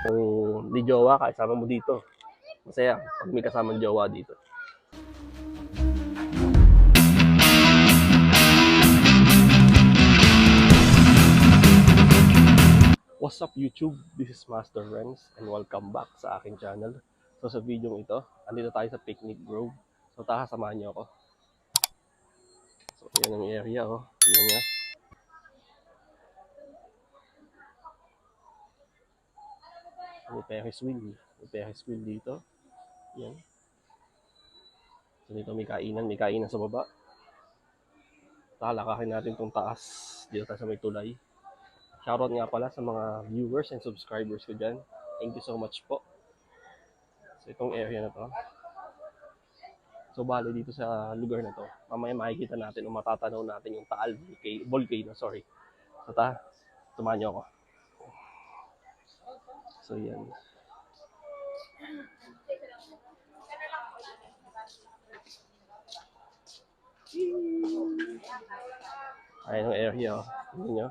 Kung di jowa ka, isama mo dito. Masaya pag may kasamang jowa dito. What's up YouTube? This is Master Renz and welcome back sa aking channel. So sa video ito, andito tayo sa Picnic Grove. So tara, samahan niyo ako. So yan ang area oh. Tingnan niyo. May Ferris wheel. May Ferris wheel dito. Yan. So dito may kainan sa baba. Talakahin natin tong taas. Dito tayo sa may tulay. Shoutout nga pala sa mga viewers and subscribers ko dyan. Thank you so much po. So itong area na to. So bali dito sa lugar na to, mamaya makikita natin o matatanaw natin yung Taal Volcano, sorry. So samahan niyo ako. So yan. Ayan yung area oh. Tingnan nyo.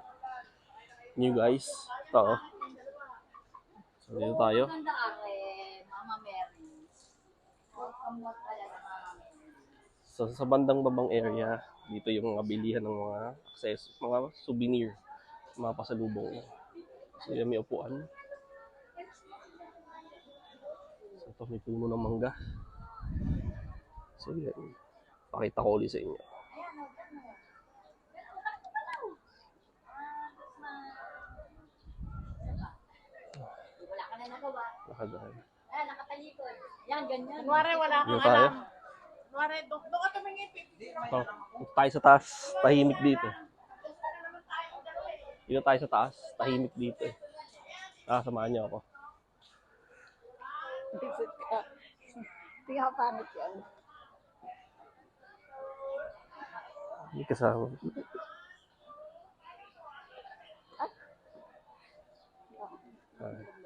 New guys. Ito oh. So dito tayo. So sa bandang babang area, dito yung mga bilihan ng mga access, mga souvenir, mga pasalubong. So yan may upuan. So ito may puno ng mangga. So yan. Pakita ko ulit sa inyo. Nakadaan. Nakatalikod. Yan, ganyan. Kunwari, wala kang tayo. alam. Kunwari, doon ka tumingin. Oh, tayo sa taas, tahimik dito. Dito tayo sa taas, tahimik dito eh. Samahan niyo ako. Visit ka. Hindi ka panik yan. Hindi kasama.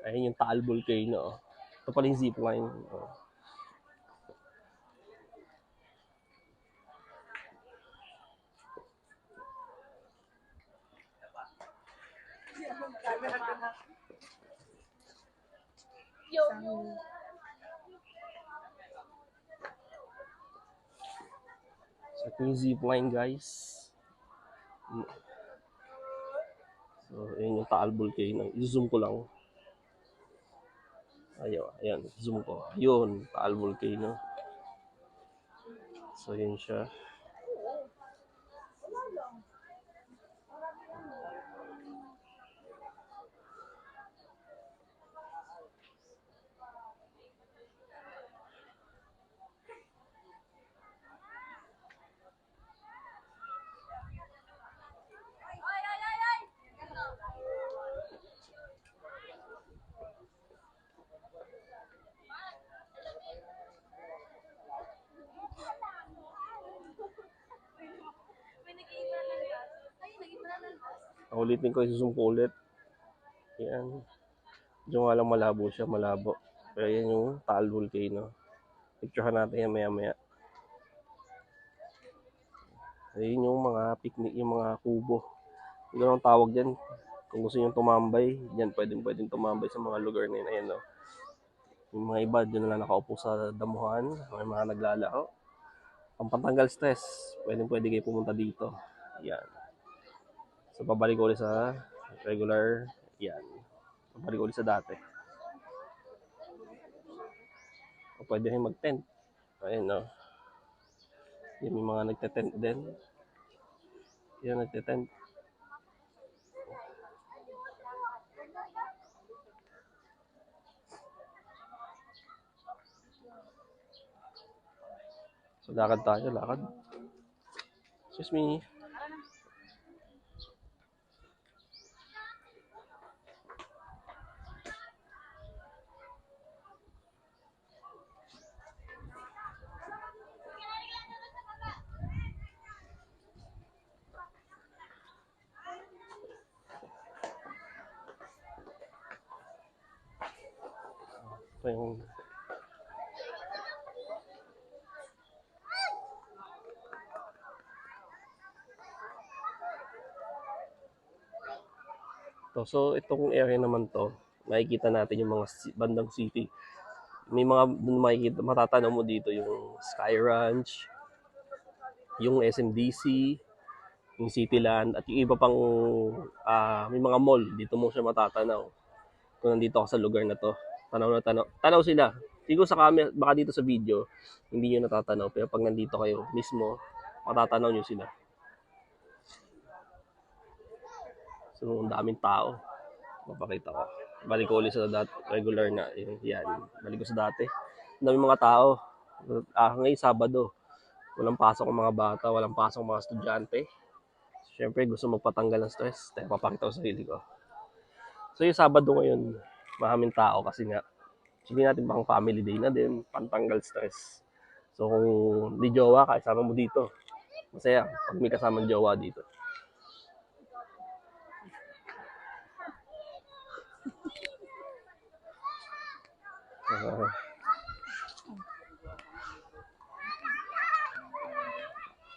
Ayun yung Taal Volcano. Oh. Ito pala yung zipline. Oh. So ito yung zipline guys. So ayun yung Taal Volcano. I-zoom ko lang. Ayan, zoom ko. Ayun, Taal Volcano. So yun siya. Ulitin ko, i-zoom ko ulit. Yan. Diyan nga lang malabo siya, malabo. Pero yan yung Taal Volcano. Picturehan natin yan maya-maya. Ayun yung mga picnic, yung mga kubo. Yung ang tawag dyan. Kung gusto nyo tumambay, dyan pwedeng tumambay sa mga lugar na yun. Ayan no. Yung mga iba dyan na nakaupo sa damuhan. May mga naglalaro. Pampatanggal stress. Pwede kayo pumunta dito. Yan. So pabalik ulit sa regular. Yan. Pabalik ulit sa dati. O pwede rin mag-tent. Ayan no. Yan yung mga nagte-tent din. Yan nagte-tent. So lakad tayo, lakad. Excuse me. Ito yung so itong area naman to, makikita natin yung mga bandang city. May mga doon makikita, matatanaw mo dito yung Sky Ranch, yung SMDC, yung Cityland, at yung iba pang may mga mall. Dito mo siya matatanaw kung nandito ka sa lugar na to. Tanaw na tanaw. Tanaw sila. Siguro sa camera, baka dito sa video, hindi nyo natatanaw. Pero pag nandito kayo mismo, matatanaw nyo sila. So, ang daming tao. Mapakita ko. Balik ko ulit sa regular na. Yan. Balik ko sa dati. Ang daming mga tao. Ngayon, Sabado. Walang pasok ang mga bata. Walang pasok ang mga estudyante. Siyempre, gusto magpatanggal ng stress. Kaya papakita ko sa sarili ko. So, yung Sabado ngayon, maraming tao kasi nga, hindi natin pang family day na din, pantanggal stress. So, kung di jowa ka, isama mo dito. Masaya pag may kasamang jowa dito.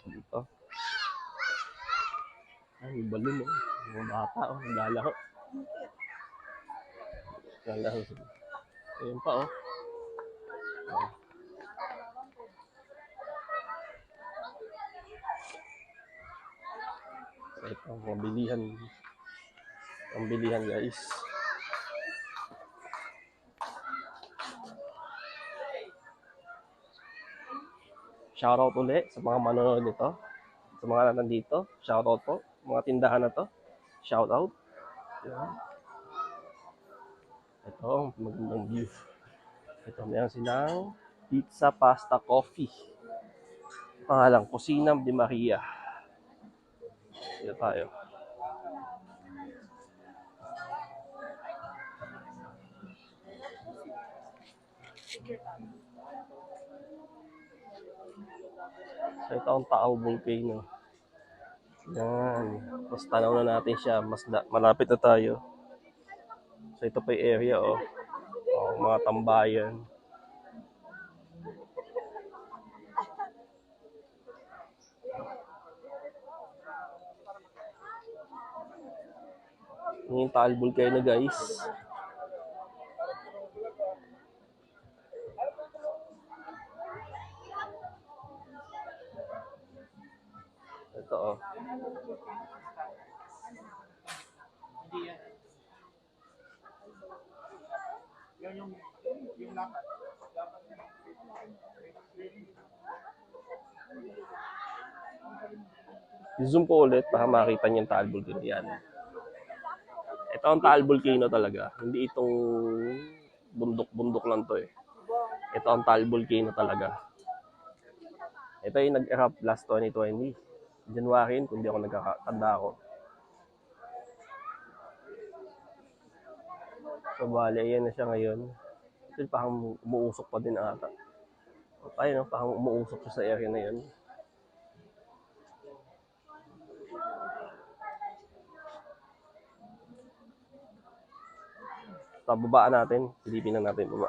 Dito. Ay, may balon oh. Mga bata oh, naglalaro. Naglalaro sila. Ayun pa oh. Ito, mga bilihan. Ang bilihan guys. Shoutout ulit sa mga manonood nito. Sa mga nandito. Shoutout po. Mga tindahan na to. Shoutout. Yan. Ito, magandang view. Ito, meron silang pizza, pasta, coffee. Pangalang, Kusina de Maria. Dito tayo. So, ito ang Taal Volcano. Yan. Mas tanaw na natin siya. Malapit na tayo. So, ito pa yung area, oh. Oh, mga tambayan. Yung Taal Volcano, guys. Ito, oh. I-zoom ko ulit para makita niyo yung Taal Volcano. Yan. Ito ang Taal Volcano talaga. Hindi itong bundok-bundok lang to eh. Ito ang Taal Volcano talaga. Ito yung nag-erupt last 2020. January, kung di ako nagkakatanda ako. So, bali, ayan na siya ngayon. Ito parang umuusok pa din ata. Ayun, no, parang umuusok siya sa area na yun. So, babaan natin. Silipin na natin baba.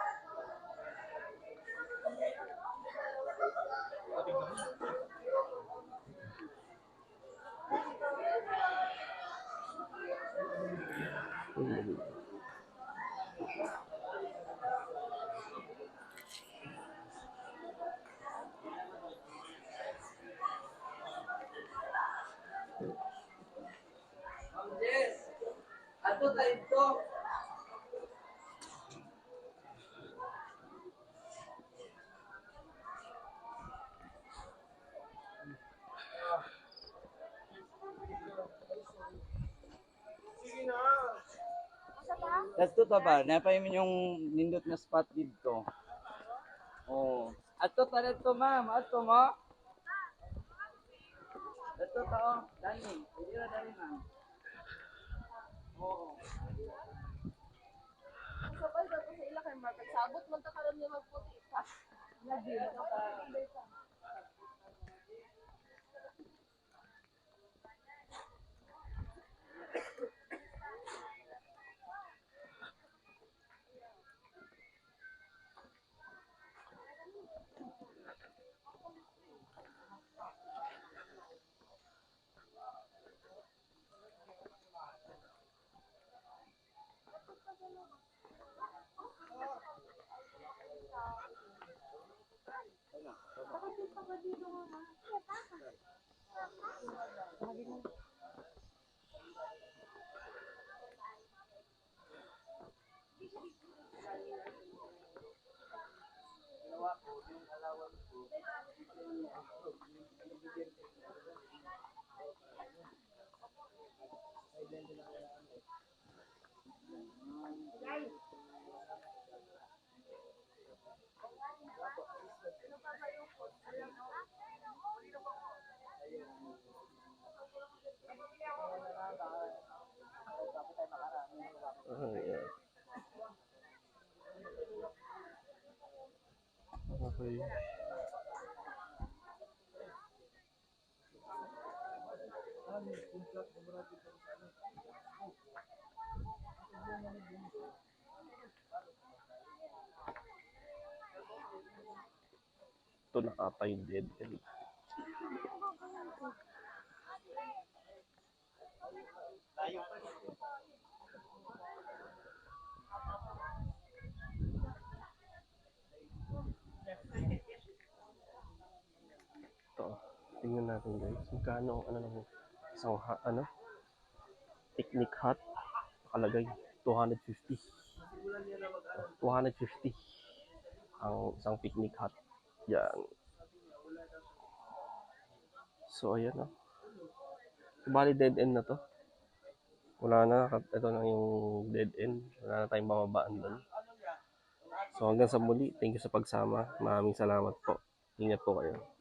Dito ta ba? Napahimin yung nindot na spot dito. Oh. Ato ta dito ma'am. Ato mo. Dito ta oh. Dani. Hindi na dani ma'am. Oo. Sabay daw sa ila kay Mark. Sabot man ta karon niya magputi pa. Lagi ka. Ayan. Okay. Ito na ata yung dead end. Ito. Tingnan natin guys. Magkano ang ano ng isang picnic hut. Nakalagay 250. 250 ang isang picnic hut. Yan. So ayan na. Bali dead end na to. Wala na. Ito na yung dead end. Wala na tayong bababaan doon. So hanggang sa muli. Thank you sa pagsama. Maraming salamat po. Ingat po kayo.